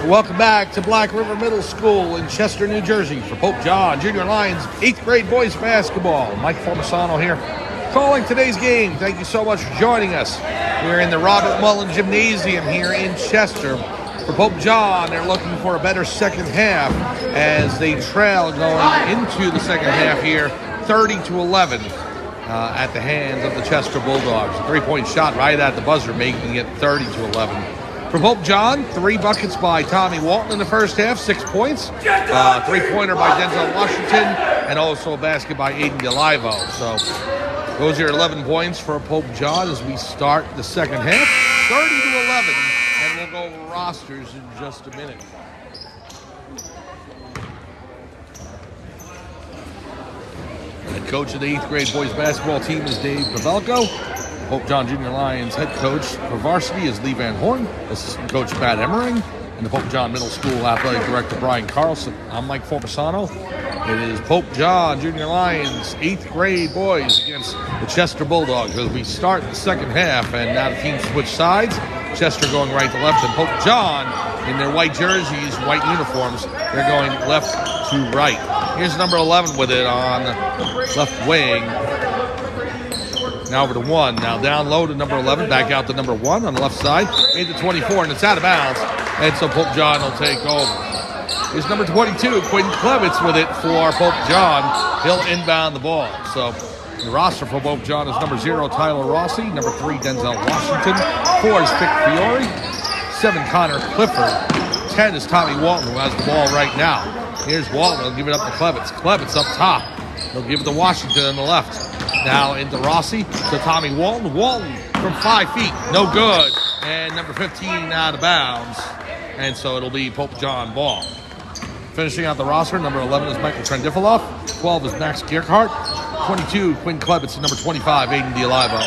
Welcome back to Black River Middle School in Chester, New Jersey for Pope John Junior Lions 8th grade boys basketball. Mike Formisano here calling today's game. Thank you so much for joining us. We're in the Robert Mullen Gymnasium here in Chester. For Pope John, they're looking for a better second half as they trail going into the second half here, 30-11 at the hands of the Chester Bulldogs. A three-point shot right at the buzzer, making it 30-11. For Pope John, 3 buckets by Tommy Walton in the first half, 6 points. Three-pointer by Denzel Washington, and also a basket by Aiden DeLivo. So those are your 11 points for Pope John as we start the second half, 30-11. And we'll go over rosters in just a minute. The coach of the 8th grade boys basketball team is Dave Pavelko. Pope John Junior Lions head coach for varsity is Lee Van Horn, assistant coach Pat Emmering, and the Pope John Middle School athletic director Brian Carlson. I'm Mike Formisano. It is Pope John Junior Lions 8th grade boys against the Chester Bulldogs as we start the second half, and now the teams switch sides. Chester going right to left, and Pope John in their white jerseys, white uniforms, they're going left to right. Here's number 11 with it on left wing. Now over to 1. Now down low to number 11. Back out to number 1 on the left side. Into 24, and it's out of bounds. And so Pope John will take over. Here's number 22, Quinn Klevitz with it for Pope John. He'll inbound the ball. So the roster for Pope John is number 0, Tyler Rossi. Number 3, Denzel Washington. 4 is Vic Fiore. 7, Connor Clifford. 10 is Tommy Walton, who has the ball right now. Here's Walton. He'll give it up to Klevitz. Klevitz up top. He'll give it to Washington on the left. Now into Rossi to Tommy Walton. Walton from 5 feet. No good. And number 15 out of bounds. And so it'll be Pope John ball. Finishing out the roster, number 11 is Michael Trendifilov. 12 is Max Gierkart. 22, Quinn Klevitz. And number 25, Aiden DeLivo.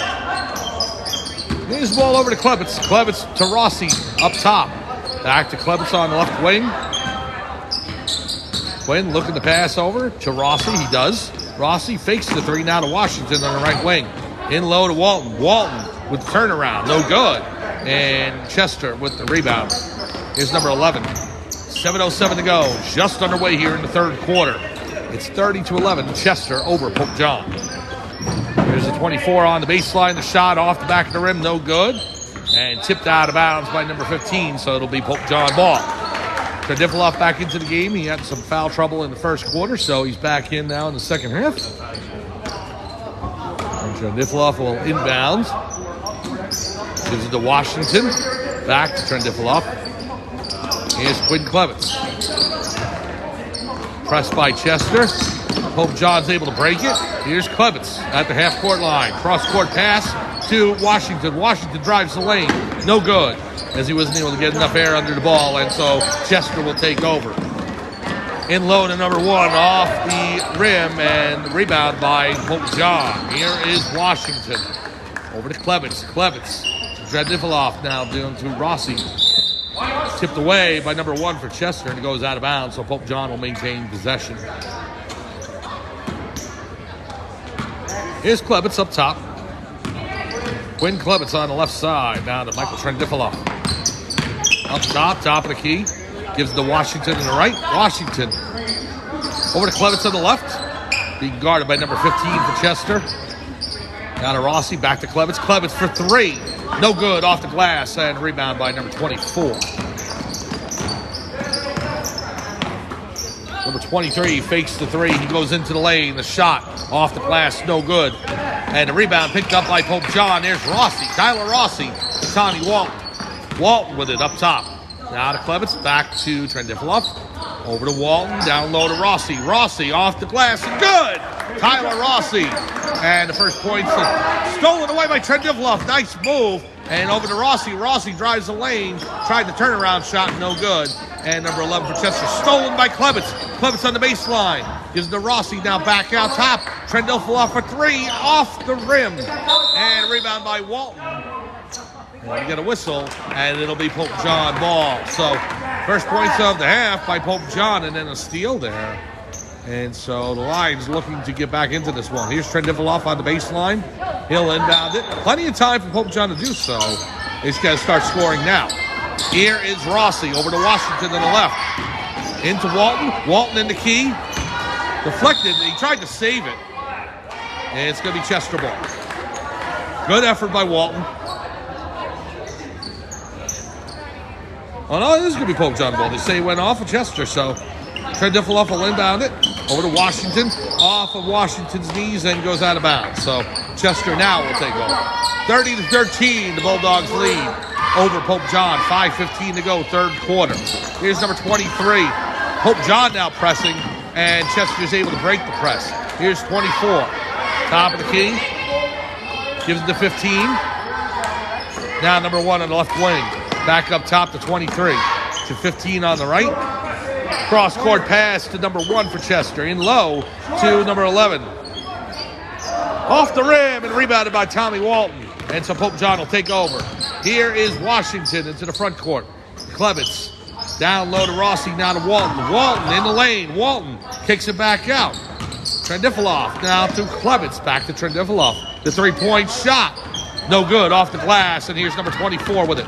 Here's the ball over to Klevitz. Klevitz to Rossi up top. Back to Klevitz on the left wing. Quinn looking to pass over to Rossi. He does. Rossi fakes the 3 now to Washington on the right wing. In low to Walton. Walton with the turnaround. No good. And Chester with the rebound. Here's number 11. 7:07 to go. Just underway here in the third quarter. It's 30-11. Chester over Pope John. There's the 24 on the baseline. The shot off the back of the rim. No good. And tipped out of bounds by number 15. So it'll be Pope John ball. Trendifilov back into the game. He had some foul trouble in the first quarter, so he's back in now in the second half. And Trendifilov will inbound. Gives it to Washington. Back to Trendifilov. Here's Quinn Klevitz. Pressed by Chester. Pope John's able to break it. Here's Klevitz at the half-court line. Cross-court pass to Washington. Washington drives the lane. No good, as he wasn't able to get enough air under the ball, and so Chester will take over. In low to number 1 off the rim, and the rebound by Pope John. Here is Washington. Over to Klevitz. Klevitz. Trendifilov now down to Rossi. Tipped away by number 1 for Chester, and it goes out of bounds, so Pope John will maintain possession. Here's Klevitz up top. Quinn Klevitz on the left side. Now to Michael Trendifilov. Up top of the key. Gives it to Washington on the right. Washington. Over to Klevitz on the left. Being guarded by number 15 for Chester. Now to Rossi. Back to Klevitz. Klevitz for 3. No good off the glass. And rebound by number 24. Number 23 fakes the 3. He goes into the lane. The shot off the glass. No good. And the rebound picked up by Pope John. There's Rossi. Tyler Rossi. Tommy Walton. Walton with it up top. Now to Klevitz. Back to Trendifilov. Over to Walton. Down low to Rossi. Rossi off the glass. Good. Tyler Rossi. And the first point's stolen away by Trendifilov. Nice move. And over to Rossi. Rossi drives the lane. Tried the turnaround shot. No good. And number 11 for Chester. Stolen by Klevitz. Klevitz on the baseline. Gives it to Rossi. Now back out top. Trendifilov for 3. Off the rim. And rebound by Walton. And we get a whistle. And it'll be Pope John ball. So first points of the half by Pope John. And then a steal there. And so the Lions looking to get back into this one. Here's Trendifilov on the baseline. He'll inbound it. Plenty of time for Pope John to do so. He's got to start scoring now. Here is Rossi over to Washington on the left. Into Walton. Walton in the key. Deflected. He tried to save it. And it's going to be Chester ball. Good effort by Walton. Oh, no, this is going to be Pope John ball. They say it went off of Chester, so Trendiffeloff will inbound it. Over to Washington. Off of Washington's knees and goes out of bounds. So Chester now will take over. 30-13, the Bulldogs lead over Pope John. 5:15 to go, third quarter. Here's number 23. Pope John now pressing, and Chester's able to break the press. Here's 24. Top of the key. Gives it to 15. Now number 1 on the left wing. Back up top to 23. To 15 on the right. Cross-court pass to number 1 for Chester. In low to number 11. Off the rim and rebounded by Tommy Walton. And so Pope John will take over. Here is Washington into the front court. Klebitz down low to Rossi, now to Walton. Walton in the lane. Walton kicks it back out. Trendiffeloff now to Klebitz. Back to Trendiffeloff. The three-point shot. No good, off the glass. And here's number 24 with it.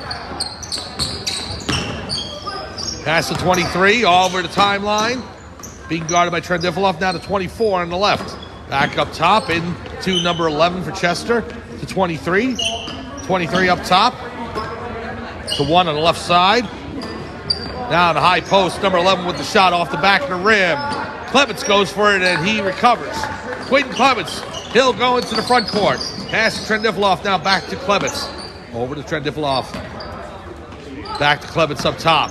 Pass to 23, all over the timeline. Being guarded by Trendiffeloff, now to 24 on the left. Back up top into number 11 for Chester. To 23. 23 up top. To 1 on the left side. Now the high post, number 11 with the shot off the back of the rim. Klebitz goes for it and he recovers. Quentin Klebitz, he'll go into the front court. Pass to Trendiffeloff, now back to Klebitz. Over to Trendiffeloff. Back to Klebitz up top.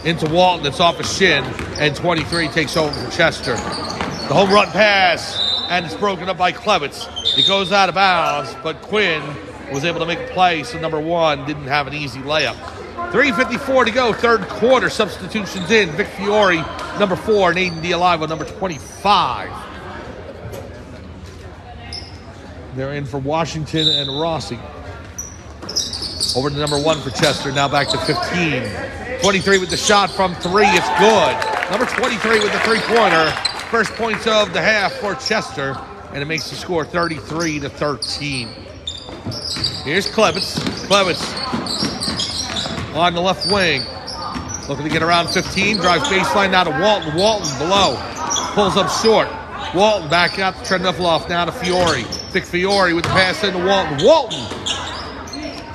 Into Walton, it's off a shin, and 23 takes over for Chester. The home run pass, and it's broken up by Klebitz. It goes out of bounds, but Quinn was able to make a play, so number 1 didn't have an easy layup. 3:54 to go, third quarter. Substitutions in. Vic Fiore, number 4, and Aiden D'Alivo, number 25. They're in for Washington and Rossi. Over to number 1 for Chester, now back to 15. 23 with the shot from 3, it's good. Number 23 with the three-pointer. First points of the half for Chester, and it makes the score 33-13. Here's Klebitz. Klebitz on the left wing. Looking to get around 15, drives baseline now to Walton. Walton below, pulls up short. Walton back out to Trendiffeloff, now to Fiore. Vic Fiore with the pass into Walton. Walton!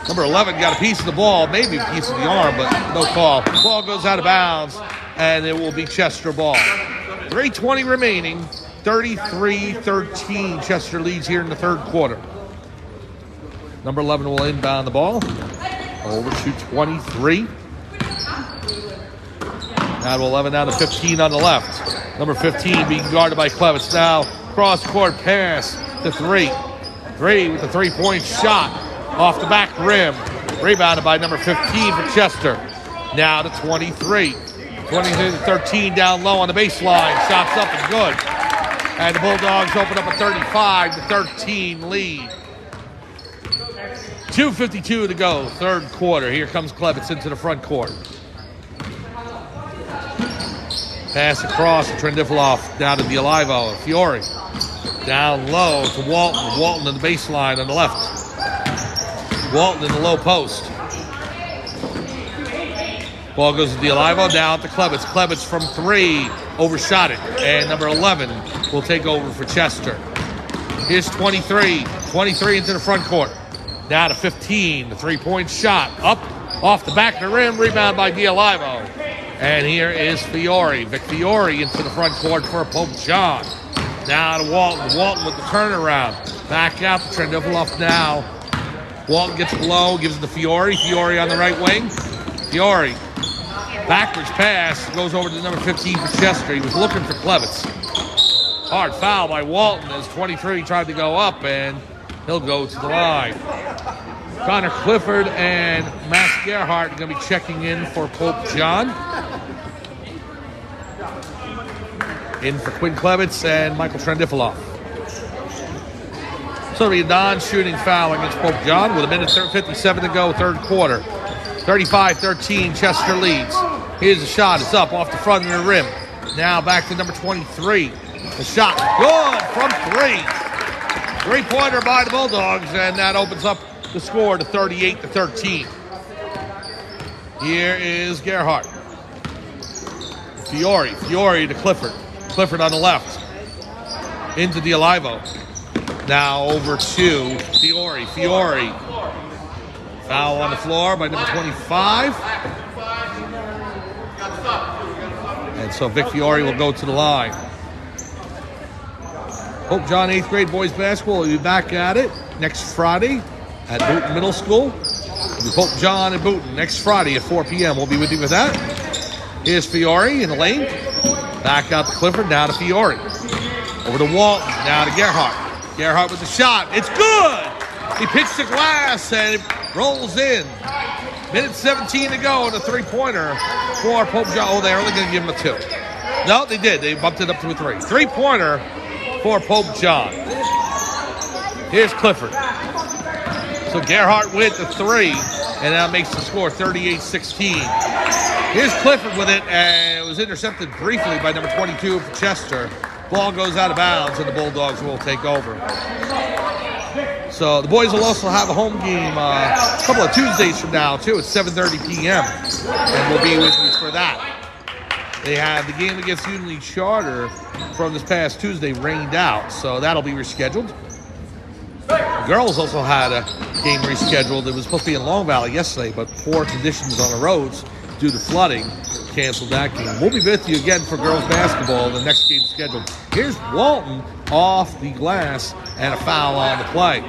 Number 11 got a piece of the ball, maybe a piece of the arm, but no call. Ball goes out of bounds, and it will be Chester ball. 3:20 remaining, 33-13. Chester leads here in the third quarter. Number 11 will inbound the ball. Over to 23. Now to 11, down to 15 on the left. Number 15 being guarded by Klebitz. Now cross-court pass to 3. 3 with a three-point shot. Off the back rim. Rebounded by number 15 for Chester. Now to 23. 23-13 down low on the baseline. Shots up and good. And the Bulldogs open up a 35-13 lead. 2:52 to go, third quarter. Here comes Klebitz into the front court. Pass across to Trendiffeloff, down to D'Alivo. Fiore down low to Walton. Walton on the baseline on the left. Walton in the low post. Ball goes to D'Alivo, down to Klebitz. Klebitz from 3, overshot it. And number 11 will take over for Chester. Here's 23. 23 into the front court. Now to 15, the three-point shot. Up, off the back of the rim, rebound by D'Alivo. And here is Fiore. Vic Fiore into the front court for Pope John. Now to Walton. Walton with the turnaround. Back out to Trendiffeloff now. Walton gets below, gives it to Fiore. Fiore on the right wing. Fiore. Backwards pass. Goes over to number 15 for Chester. He was looking for Klebitz. Hard foul by Walton as 23 tried to go up, and he'll go to the line. Connor Clifford and Max Gerhardt are going to be checking in for Pope John. In for Quinn Klebitz and Michael Trendiffeloff. So it'll be a non-shooting foul against Pope John with a minute 57 to go, third quarter. 35-13, Chester leads. Here's the shot. It's up off the front of the rim. Now back to number 23. The shot, good from 3. Three-pointer by the Bulldogs, and that opens up the score to 38-13. Here is Gerhardt. Fiore to Clifford. Clifford on the left. Into D'Olivo. Now over to Fiore. Foul on the floor by number 25. And so Vic Fiore will go to the line. Pope John 8th grade boys basketball will be back at it next Friday at Boonton Middle School. It'll be Pope John and Boonton next Friday at 4 p.m. We'll be with you with that. Here's Fiore in the lane. Back out to Clifford, now to Fiore. Over to Walton, now to Gerhardt. Gerhardt with the shot. It's good! He pitched the glass and it rolls in. Minute 17 to go on a three-pointer for Pope John. Oh, they're only going to give him a 2. No, they did. They bumped it up to a 3. Three-pointer for Pope John. Here's Clifford. So Gerhardt with the 3, and that makes the score 38-16. Here's Clifford with it, and it was intercepted briefly by number 22 for Chester. Ball goes out of bounds, and the Bulldogs will take over. So the boys will also have a home game a couple of Tuesdays from now, too, at 7:30 p.m., and we'll be with you for that. They had the game against Unity Charter from this past Tuesday rained out, so that'll be rescheduled. The girls also had a game rescheduled. It was supposed to be in Long Valley yesterday, but poor conditions on the roads due to flooding canceled that game. We'll be with you again for girls basketball, the next game scheduled. Here's Walton off the glass and a foul on the play.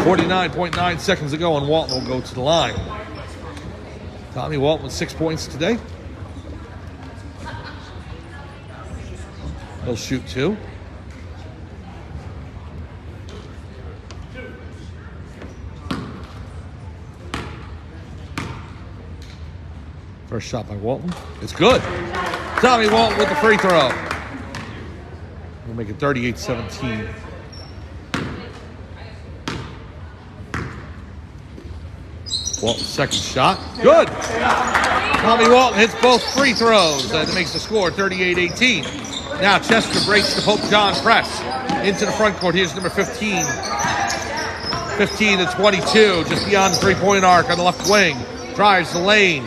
49.9 seconds to go, and Walton will go to the line. Tommy Walton with 6 points today. He'll shoot 2. First shot by Walton. It's good. Tommy Walton with the free throw. We'll make it 38-17. Walton's second shot. Good. Tommy Walton hits both free throws. And it makes the score 38-18. Now Chester breaks the Pope John press into the front court. Here's number 15. 15 to 22, just beyond the three-point arc on the left wing. Drives the lane.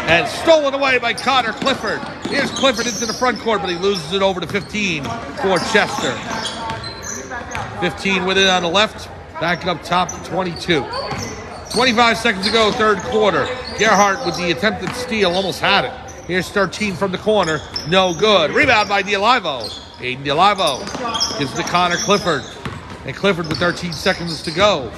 And stolen away by Connor Clifford. Here's Clifford into the front court, but he loses it over to 15 for Chester. 15 with it on the left. Back up top to 22. 25 seconds to go, third quarter. Gerhardt with the attempted steal, almost had it. Here's 13 from the corner. No good. Rebound by D'Olivo. Aiden D'Olivo gives it to Connor Clifford. And Clifford with 13 seconds to go.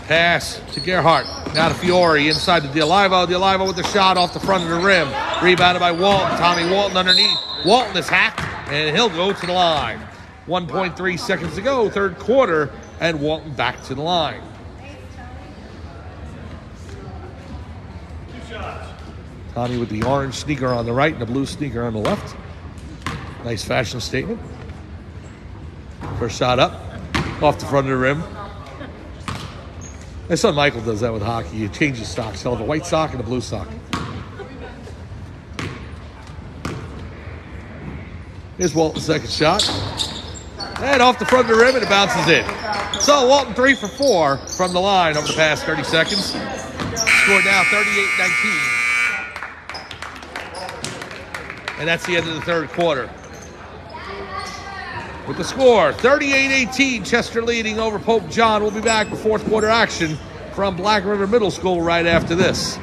Pass to Gerhardt. Now to Fiore inside to D'Olivo. D'Olivo with the shot off the front of the rim. Rebounded by Walton. Tommy Walton underneath. Walton is hacked, and he'll go to the line. 1.3 seconds to go, third quarter, and Walton back to the line. Tommy with the orange sneaker on the right and the blue sneaker on the left. Nice fashion statement. First shot up, off the front of the rim. My son Michael does that with hockey. He changes socks. He'll have a white sock and a blue sock. Here's Walton's second shot. And off the front of the rim, and it bounces in. So Walton 3 for 4 from the line over the past 30 seconds. Scored now 38-19. And that's the end of the third quarter. With the score, 38-18, Chester leading over Pope John. We'll be back with fourth quarter action from Black River Middle School right after this.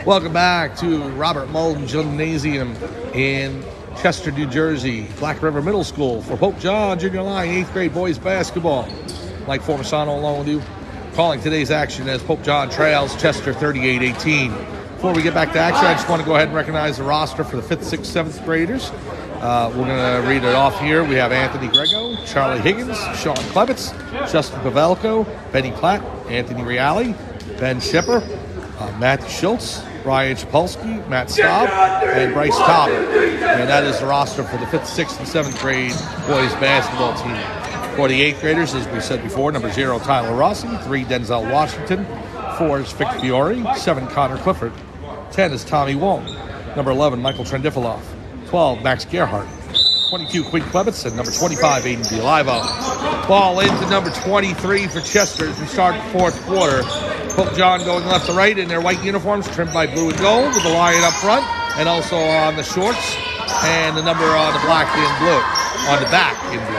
Welcome back to Robert Mullen Gymnasium in Chester, New Jersey. Black River Middle School for Pope John Junior Line, 8th grade boys basketball. Mike Formasano along with you, calling today's action as Pope John trails Chester 38-18. Before we get back to action, I just want to go ahead and recognize the roster for the 5th, 6th, 7th graders. We're going to read it off here. We have Anthony Grego, Charlie Higgins, Sean Klebitz, Justin Pavelko, Benny Platt, Anthony Reale, Ben Shipper, Matt Schultz, Ryan Chapulski, Matt Staub, and Bryce Tauber. And that is the roster for the 5th, 6th, and 7th grade boys basketball team. For the 8th graders, as we said before, number 0, Tyler Rossi, 3, Denzel Washington, 4 is Vic Fiore, 7, Connor Clifford, 10 is Tommy Walton, Number 11, Michael Trendifilov. 12, Max Gerhardt. 22, Quinn Klebitz, and number 25, Aiden Bialivo. Ball into number 23 for Chester as we start the fourth quarter. Pope John going left to right in their white uniforms, trimmed by blue and gold, with the lion up front, and also on the shorts, and the number on the black in blue, on the back in blue.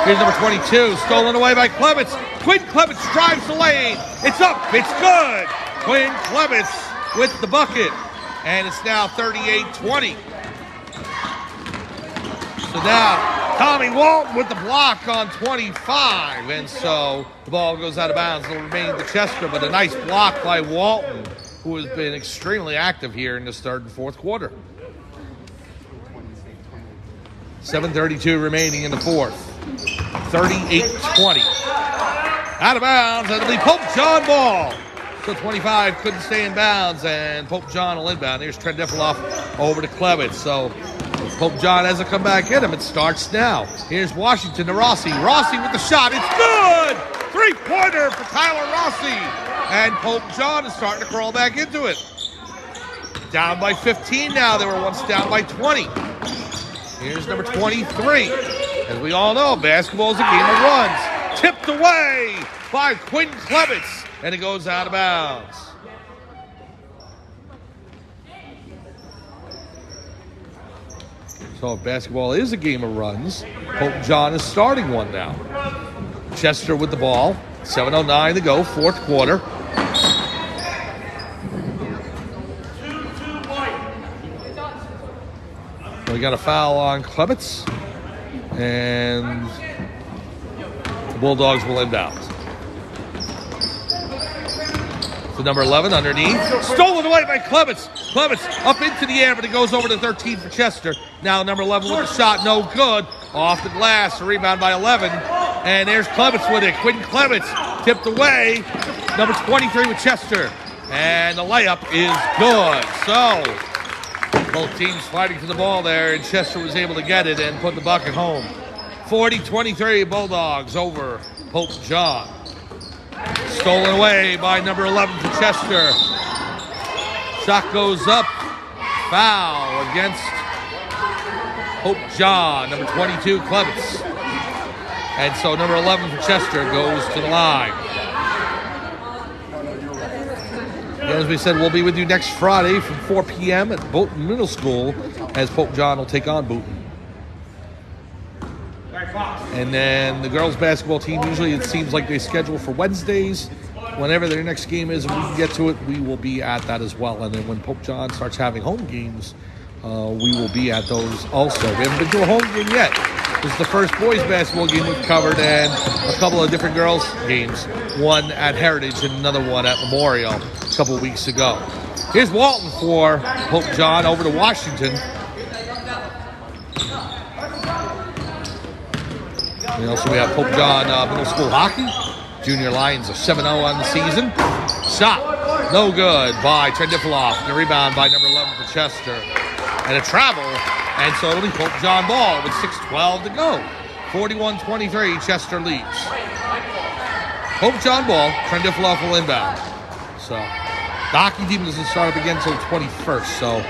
Here's number 22, stolen away by Klebitz. Quinn Klebitz drives the lane. It's up, it's good. Quinn Klebitz with the bucket, and it's now 38-20. So now, Tommy Walton with the block on 25. And so the ball goes out of bounds. It'll remain to Chester, but a nice block by Walton, who has been extremely active here in this third and fourth quarter. 7:32 remaining in the fourth. 38-20. Out of bounds, and it'll be Pope John ball. So 25 couldn't stay in bounds, and Pope John will inbound. Here's Trendifilov over to Klebitz. So Pope John hasn't come back in him. It starts now. Here's Washington to Rossi. Rossi with the shot. It's good! Three-pointer for Tyler Rossi. And Pope John is starting to crawl back into it. Down by 15 now. They were once down by 20. Here's number 23. As we all know, basketball is a game of runs. Tipped away by Quinn Klebitz. And it goes out of bounds. So if basketball is a game of runs, Pope John is starting one now. Chester with the ball. 7:09 to go, fourth quarter. We got a foul on Klebitz. And the Bulldogs will inbound. So number 11 underneath. Stolen away by Klebitz. Klebitz up into the air, but it goes over to 13 for Chester. Now number 11 with the shot, no good. Off the glass, a rebound by 11. And there's Klebitz with it. Quinn Klebitz tipped away. Number 23 with Chester. And the layup is good. So both teams fighting for the ball there, and Chester was able to get it and put the bucket home. 40-23 Bulldogs over Pope John. Stolen away by number 11 for Chester. Shot goes up. Foul against Pope John, number 22, Klebitz. And so number 11 for Chester goes to the line. As we said, we'll be with you next Friday from 4 p.m. at Bolton Middle School as Pope John will take on Booton. And then the girls basketball team, usually it seems like they schedule for Wednesdays. Whenever their next game is, if we can get to it, we will be at that as well. And then when Pope John starts having home games, we will be at those also. We haven't been to a home game yet. This is the first boys basketball game we've covered, and a couple of different girls games. One at Heritage and another one at Memorial a couple of weeks ago. Here's Walton for Pope John over to Washington. And also we have Pope John Middle School Hockey. Junior Lions are 7-0 on the season. Shot, no good by Trendifilov. The rebound by number 11 for Chester. And a travel, and so it'll be Pope John ball with 6:12 to go. 41-23, Chester leads. Pope John ball, Trendifilov will inbound. So the hockey team doesn't start up again until the 21st, so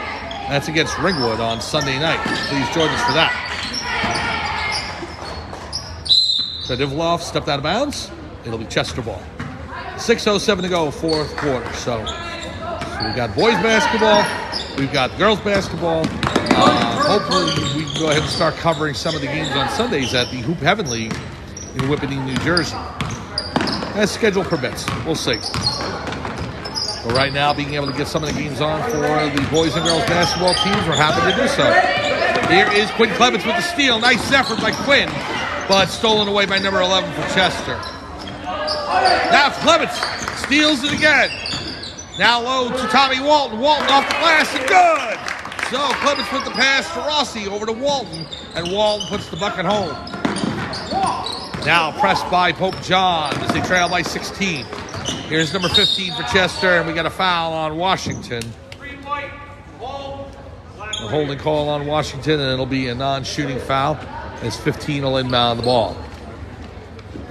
that's against Ringwood on Sunday night. Please join us for that. Trendifilov stepped out of bounds. It'll be Chester ball. 6:07 to go, fourth quarter. So we've got boys basketball. We've got girls basketball. Hopefully we can go ahead and start covering some of the games on Sundays at the Hoop Heaven League in Whippany, New Jersey. As schedule permits. We'll see. But right now, being able to get some of the games on for the boys and girls basketball teams, we're happy to do so. Here is Quinn Klebitz with the steal. Nice effort by Quinn, but stolen away by number 11 for Chester. Now Klebitz steals it again. Now low to Tommy Walton. Walton off the glass and good. So Klebitz put the pass to Rossi over to Walton, and Walton puts the bucket home. Now pressed by Pope John as they trail by 16. Here's number 15 for Chester, and we got a foul on Washington. A holding call on Washington, and it'll be a non-shooting foul as 15 will inbound the ball.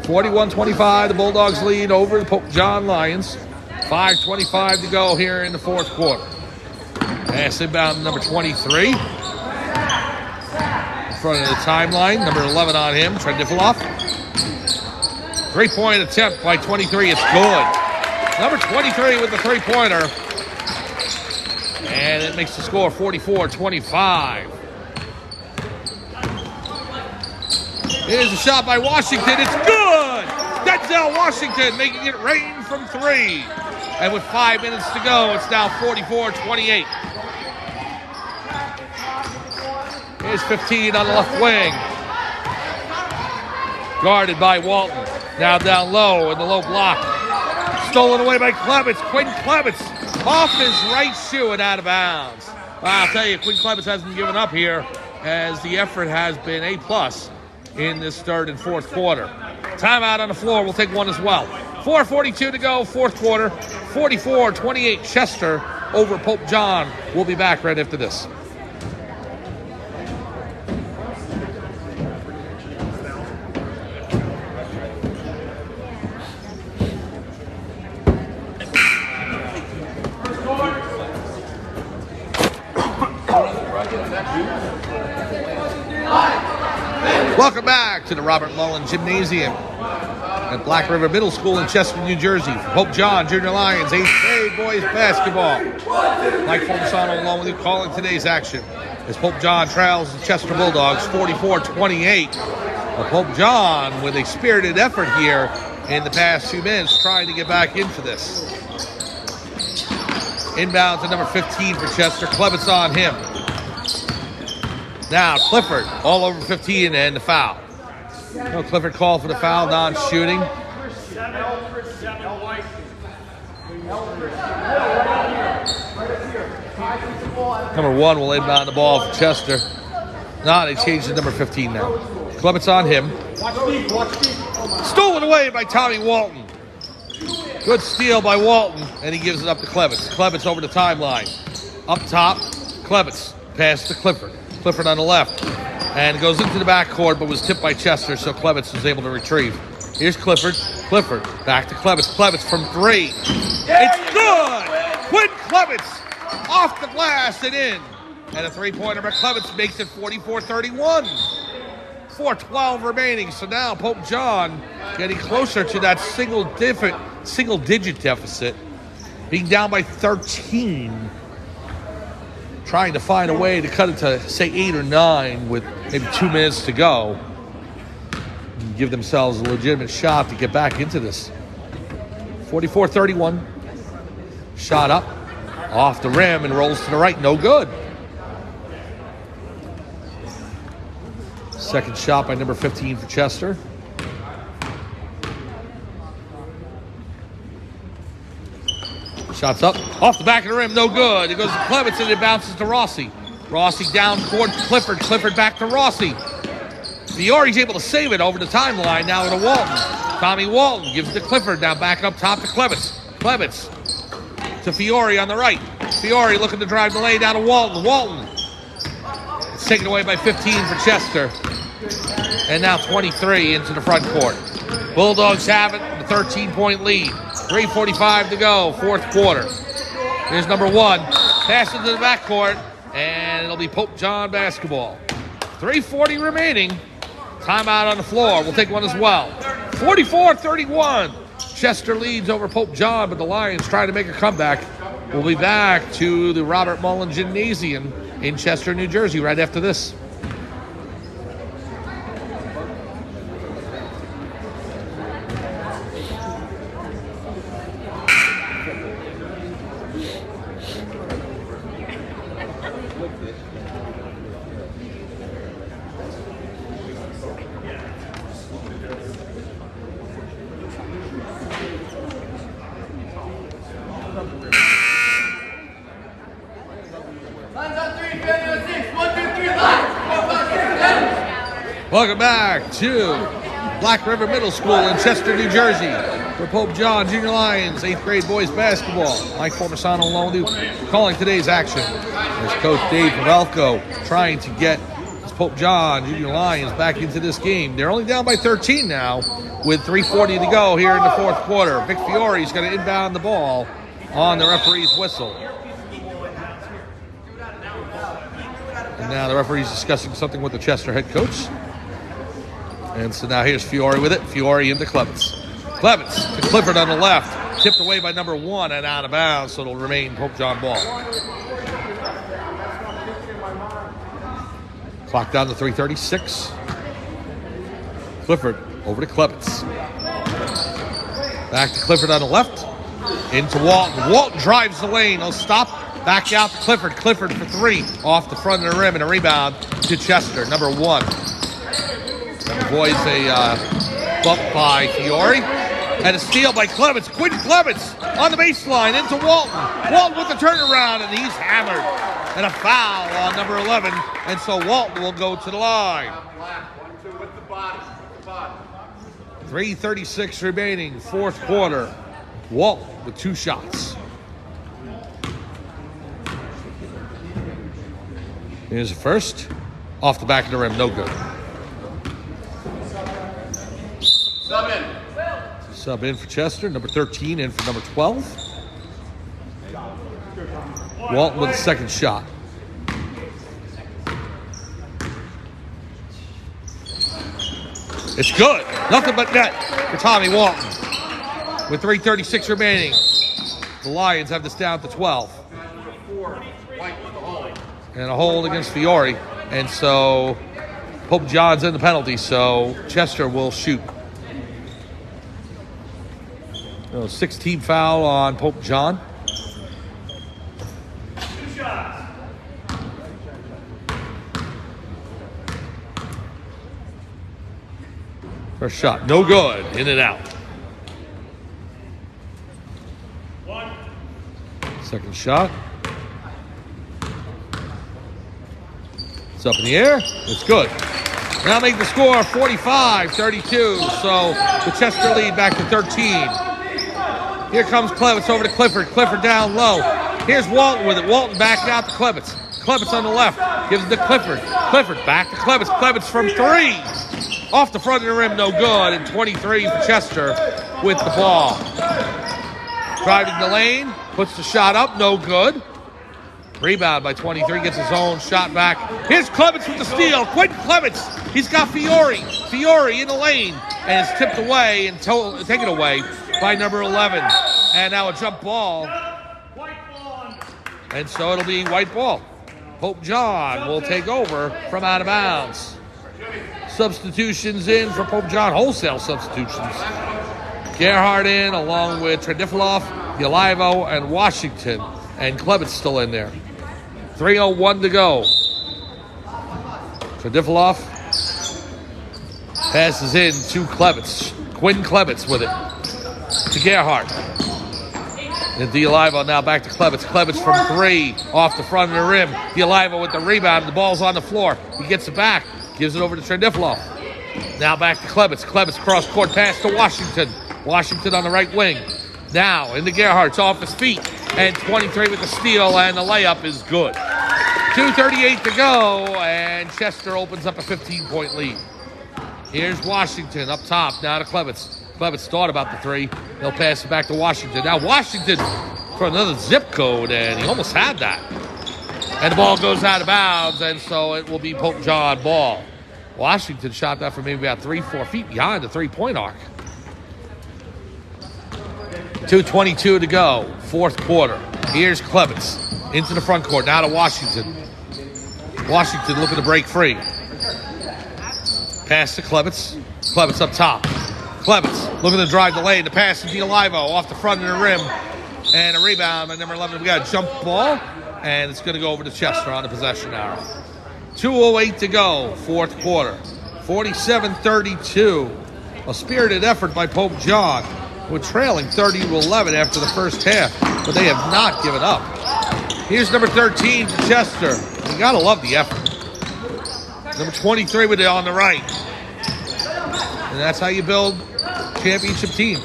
41-25, the Bulldogs lead over the Pope John Lions. 5:25 to go here in the fourth quarter. Pass inbound to number 23. In front of the timeline. Number 11 on him, Trendifilov. 3-point attempt by 23. It's good. Number 23 with the 3-pointer. And it makes the score 44-25. Here's a shot by Washington. It's good! Denzel Washington making it rain from 3. And with 5 minutes to go, it's now 44-28. Here's 15 on the left wing. Guarded by Walton. Now down low in the low block. Stolen away by Klebitz. Quinn Klebitz off his right shoe and out of bounds. I'll tell you, Quinn Klebitz hasn't given up here as the effort has been A+ in this third and fourth quarter. Timeout on the floor. We'll take one as well. 4:42 to go, fourth quarter. 44-28 Chester over Pope John. We'll be back right after this. Welcome back to the Robert Mullen Gymnasium at Black River Middle School in Chester, New Jersey. For Pope John Junior Lions, 8th grade boys basketball. Mike Fomasano along with you calling today's action as Pope John trails the Chester Bulldogs 44-28. Pope John with a spirited effort here in the past 2 minutes trying to get back into this. Inbound to number 15 for Chester. Klebitz on him. Now Clifford all over 15 and the foul. No Clifford called for the foul, non-shooting. Number 1 will inbound the ball for Chester. No, they changed to number 15 now. Klebitz on him. Stolen away by Tommy Walton. Good steal by Walton, and he gives it up to Klebitz. Klebitz over the timeline. Up top, Klebitz. Pass to Clifford. Clifford on the left. And goes into the backcourt, but was tipped by Chester, so Klebitz was able to retrieve. Here's Clifford. Clifford back to Klebitz. Klebitz from 3. It's good! Quinn Klebitz off the glass and in. And a 3-pointer by Klebitz makes it 44-31. 4:12 remaining. So now Pope John getting closer to that single-digit deficit, being down by 13. Trying to find a way to cut it to, say, 8 or 9 with maybe 2 minutes to go. And give themselves a legitimate shot to get back into this. 44-31. Shot up, off the rim, and rolls to the right. No good. Second shot by number 15 for Chester. Shots up, off the back of the rim, no good. It goes to Klebitz and it bounces to Rossi. Rossi down toward Clifford. Clifford back to Rossi. Fiore's able to save it over the timeline now to Walton. Tommy Walton gives it to Clifford. Now back up top to Klebitz. Klebitz to Fiore on the right. Fiore looking to drive the lane down to Walton. Walton. It's taken away by 15 for Chester. And now 23 into the front court. Bulldogs have it, the 13-point lead. 3:45 to go, fourth quarter. Here's number 1. Pass into the backcourt, and it'll be Pope John basketball. 3:40 remaining. Timeout on the floor. We'll take one as well. 44-31. Chester leads over Pope John, but the Lions trying to make a comeback. We'll be back to the Robert Mullen Gymnasium in Chester, New Jersey, right after this. Welcome back to Black River Middle School in Chester, New Jersey. For Pope John Junior Lions, 8th grade boys basketball. Mike Fomasano along with you, calling today's action. There's Coach Dave Pavelko trying to get his Pope John Junior Lions back into this game. They're only down by 13 now with 3:40 to go here in the fourth quarter. Vic Fiore is going to inbound the ball on the referee's whistle. And now the referee's discussing something with the Chester head coach. And so now here's Fiore with it. Fiore into Clements. Clements to Clifford on the left. Tipped away by number 1 and out of bounds, so it'll remain Pope John ball. Clock down to 3:36. Clifford over to Clements. Back to Clifford on the left. Into Walton. Walton drives the lane. He'll stop. Back out to Clifford. Clifford for 3. Off the front of the rim and a rebound to Chester. Number 1. Boys a bump by Fiore. And a steal by Clements. Quentin Clements on the baseline into Walton. Walton with the turnaround, and he's hammered. And a foul on number 11. And so Walton will go to the line. 3:36 remaining, fourth quarter. Walton with 2 shots. Here's the first. Off the back of the rim, no good. Sub in. Sub in for Chester. Number 13 in for number 12. Walton with the second shot. It's good. Nothing but net for Tommy Walton. With 3:36 remaining, the Lions have this down to 12. And a hold against Fiore. And so Pope John's in the penalty, so Chester will shoot. 6-team foul on Pope John. First shot, no good, in and out. Second shot. It's up in the air, it's good. Now make the score 45-32, so the Chester lead back to 13. Here comes Clements over to Clifford. Clifford down low. Here's Walton with it. Walton back out to Clements. Clements on the left. Gives it to Clifford. Clifford back to Clements. Clements from 3. Off the front of the rim, no good. And 23 for Chester with the ball. Driving the lane. Puts the shot up. No good. Rebound by 23. Gets his own shot back. Here's Clements with the steal. Quentin Clements. He's got Fiore. Fiore in the lane. And it's tipped away and taken away by number 11. And now a jump ball. And so it'll be white ball. Pope John will take over from out of bounds. Substitutions in for Pope John. Wholesale substitutions. Gerhardt in along with Tradifilov, Yalivo, and Washington. And Clements still in there. 3:01 to go. Tradifilov passes in to Clements. Quinn Clements with it. To Gerhardt. And D'Olivo now back to Clements. Clements from 3 off the front of the rim. D'Olivo with the rebound. The ball's on the floor. He gets it back. Gives it over to Tradifilov. Now back to Clements. Clements cross-court pass to Washington. Washington on the right wing. Now into Gerhardt. It's off his feet. And 23 with the steal, and the layup is good. 2:38 to go, and Chester opens up a 15-point lead. Here's Washington up top. Now to Clements. Clements thought about the 3. He'll pass it back to Washington. Now Washington for another zip code, and he almost had that. And the ball goes out of bounds, and so it will be Pope John ball. Washington shot that from maybe about 3-4 feet behind the three-point arc. 2:22 to go, fourth quarter. Here's Clements into the front court. Now to Washington. Washington looking to break free. Pass to Clements. Clements up top. Clements looking to drive the lane. The pass to D'Olivo off the front of the rim. And a rebound by number 11. We got a jump ball. And it's going to go over to Chester on the possession arrow. 2:08 to go, fourth quarter. 47-32. A spirited effort by Pope John. We're trailing 30-11 after the first half. But they have not given up. Here's number 13 for Chester. You got to love the effort. Number 23 with it on the right. And that's how you build championship teams.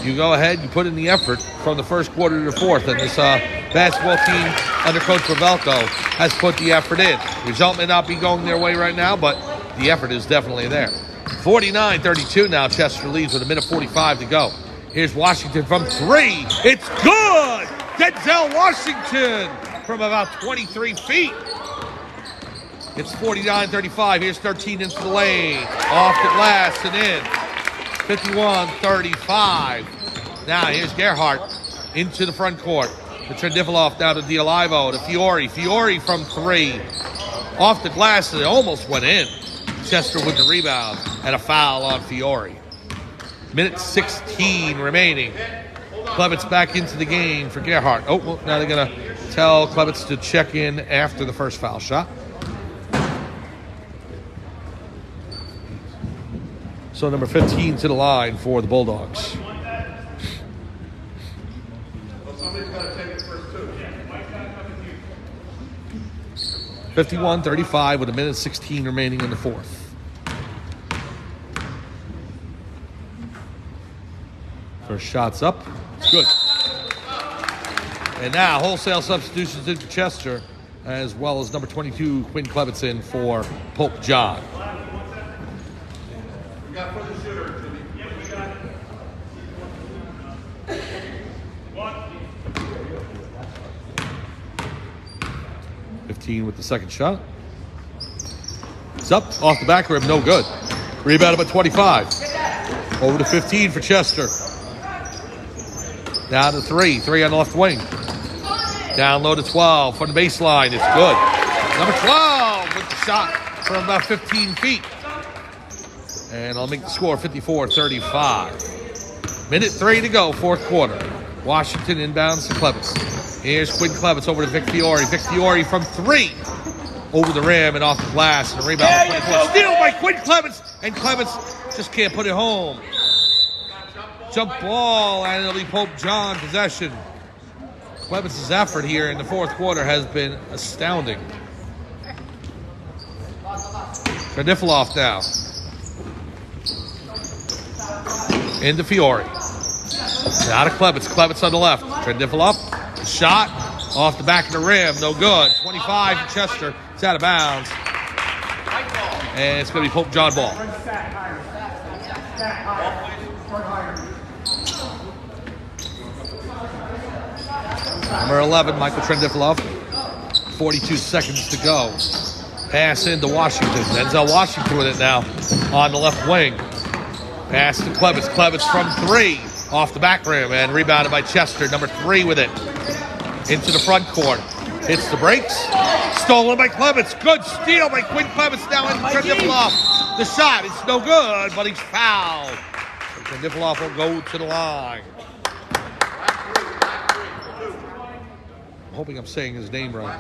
You go ahead, you put in the effort from the first quarter to the fourth. And this basketball team under Coach Pavelko has put the effort in. The result may not be going their way right now, but the effort is definitely there. 49-32 now. Chester leads with 1:45 to go. Here's Washington from 3. It's good! Denzel Washington from about 23 feet. It's 49-35. Here's 13 into the lane. Off the glass and in. 51-35. Now here's Gerhardt into the front court. To Trendifilov down to Dialivo. To Fiore. Fiore from 3. Off the glass, and it almost went in. Chester with the rebound and a foul on Fiore. Minute 16 remaining. Klebitz back into the game for Gerhardt. Oh, well, now they're going to tell Klebitz to check in after the first foul shot. So number 15 to the line for the Bulldogs. Somebody's got to take it first, too. 51-35 with a minute 16 remaining in the fourth. First shot's up. It's good. And now wholesale substitutions into Chester, as well as number 22, Quinn Klebitz in for Pope John. We got for the shooter, Jimmy. Yep, we got it. 15 with the second shot. It's up off the back rim, no good. Rebounded by 25. Over to 15 for Chester. Down to 3 on the left wing. Down low to 12 from the baseline. It's good. Number 12 with the shot from about 15 feet. And I'll make the score 54-35. Minute 3 to go, fourth quarter. Washington inbounds to Klebitz. Here's Quinn Klebitz over to Vic Fiore. Vic Fiore from 3. Over the rim and off the glass. And a rebound. Steal by Quinn Klebitz. And Klebitz just can't put it home. Jump ball, and it'll be Pope John possession. Klebitz's effort here in the fourth quarter has been astounding. Trendifilov now. Into Fiore. Out of Klebitz. Klebitz on the left. Trendifilov. Shot off the back of the rim. No good. 25 for Chester. It's out of bounds. And it's going to be Pope John ball. Number 11, Michael Trendifilov. 42 seconds to go. Pass into Washington. Denzel Washington with it now on the left wing. Pass to Klebitz. Klebitz from 3 off the back rim and rebounded by Chester. Number 3 with it. Into the front court. Hits the brakes. Stolen by Klebitz. Good steal by Quinn Klebitz now into Trendifilov. The shot, it's no good, but he's fouled. So Trendifilov will go to the line. I'm hoping I'm saying his name right.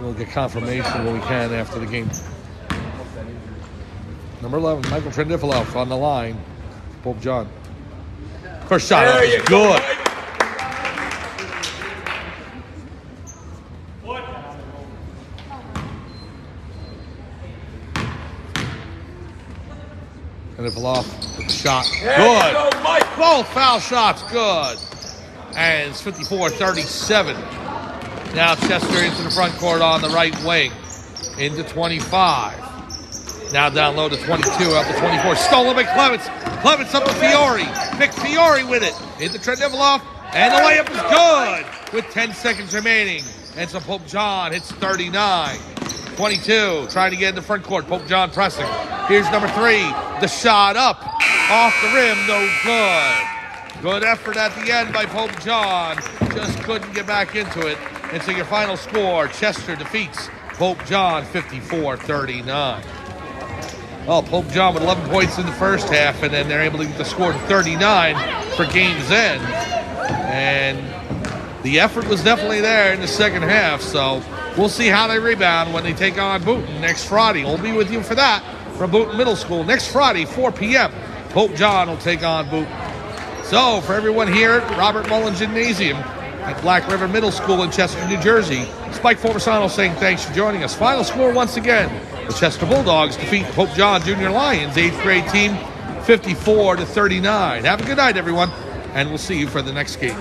We'll get confirmation when we can after the game. Number 11, Michael Trendifilov on the line. Pope John. First shot up is good. Trendifilov with the shot. Good. Both foul shots good. And it's 54-37. Now Chester into the front court on the right wing. Into 25. Now down low to 22, up to 24. Stolen by Klebitz. Klebitz up to Fiore. Vic Fiore with it. Into Trendifilov. And the layup is good with 10 seconds remaining. And so Pope John hits 39. 22, trying to get in the front court. Pope John pressing. Here's number 3. The shot up. Off the rim, no good. Good effort at the end by Pope John. Just couldn't get back into it. And so your final score, Chester defeats Pope John 54-39. Well, Pope John with 11 points in the first half, and then they're able to get the score to 39 for game's end. And the effort was definitely there in the second half, so we'll see how they rebound when they take on Boonton next Friday. We'll be with you for that from Boonton Middle School. Next Friday, 4 p.m., Pope John will take on Boonton. So, for everyone here at Robert Mullen Gymnasium at Black River Middle School in Chester, New Jersey, Spike Formisano saying thanks for joining us. Final score once again, the Chester Bulldogs defeat Pope John Junior Lions 8th grade team 54-39. Have a good night, everyone, and we'll see you for the next game.